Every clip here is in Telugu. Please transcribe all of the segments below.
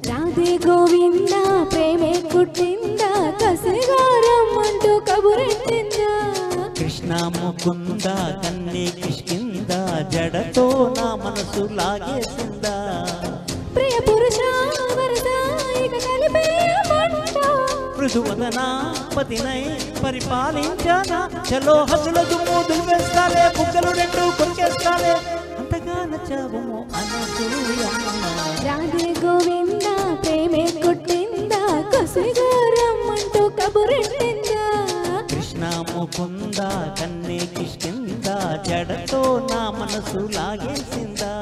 రాధే గోవింద ప్రేమే కుట్టిందా కసిగారమ్మంటూ కబురెట్టిందా కృష్ణ ముకుంద కన్నే కిష్కింద జడతో నా మనసు లాగేసిందా ప్రియ పురుష వరద ఇక కలిపేయమంట మృదువదనా పతినై పరిపాలించానా చలో హద్దుల దుమ్ము దులిపేస్తాలే బుగ్గలు రెండు కొరికేస్తాలే అంతగా నచ్చావేమో అనసూయమ్మ రాధే గోవింద ప్రేమే కుట్టిందా కసిగారమ్మంటూ కబురెట్టిందా కృష్ణ ముకుంద కన్నే కిష్కింద జడతో నా మనసు లాగేసిందా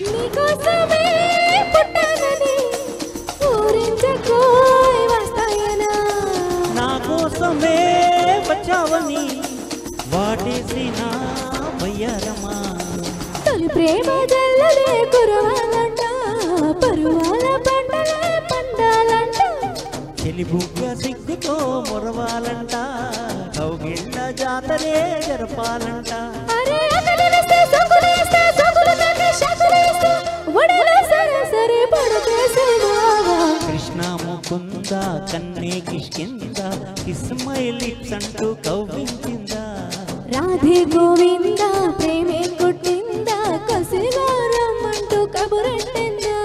నీకోసమే పుట్టానని ఊరించకోయ్ వస్తాయనా నా కోసమే వచ్చావని వాటేసిన వయ్యారమా తొలి ప్రేమ జల్లలే కురవాలంట పరువాల పంటలే పండాలంట చెలిబుగ్గ సిగ్గుతో మొరవాలంట కౌగిళ్ళ జాతరే జరపాలంట అరే అకలిస్తే సొకులేస్తే సొకులకే షకులేస్తే వడల సరసరి పడకేసే బావా కృష్ణ ముకుంద కన్నే కిష్కింద కిస్ మై లిప్స్ అంటూ కవ్వించిందా రాధే గోవింద ప్రేమే కుట్టిందా కసిగారమ్మంటూ కబురెట్టిందా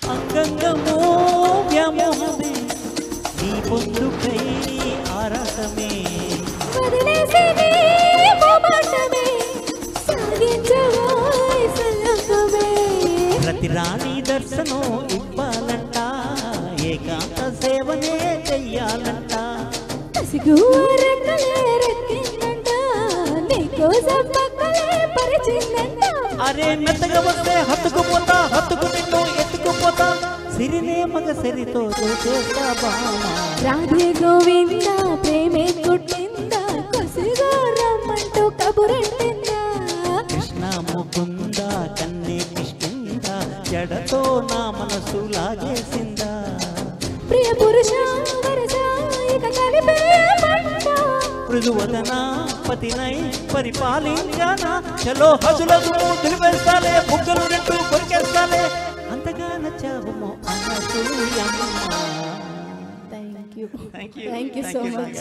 అంగంగమో వ్యామోహమే నీ పొందుకై ఆరాటమే వదిలేసి నీ మోమాటమే సాగించవోయ్ సల్లకమే ప్రతి రాణి దర్శనం ఇవ్వాలంట ఏకాంత సేవనే చెయ్యాలంట కసిగు రెక్కలే రెక్కిందంట నీకోసం పక్కలే పరిచిందంట అరే మెత్తగా వస్తే హత్తుకుపోతా హత్తుకు నిన్ను ఎత్తుకుపోతా సిరినే మగ సిరితో చేస్తా బామా రాధే గోవింద ప్రేమే కుట్టిందా కసిగారమ్మంటూ కబురెట్టిందా కృష్ణ ముకుంద కన్నే కిష్కింద జడతో నా మనసు లాగేసిందా ప్రియ పురుష వరస ఇక కలిపేయమంట మృదువదనా పతినై పరిపాలించానా చలో హద్దులకు దులిపేస్తాలే బుగ్గలు రెండు కొరికేస్తాలే అంతగా నచ్చావేమో Anasuyamma thank you thank you thank you so much.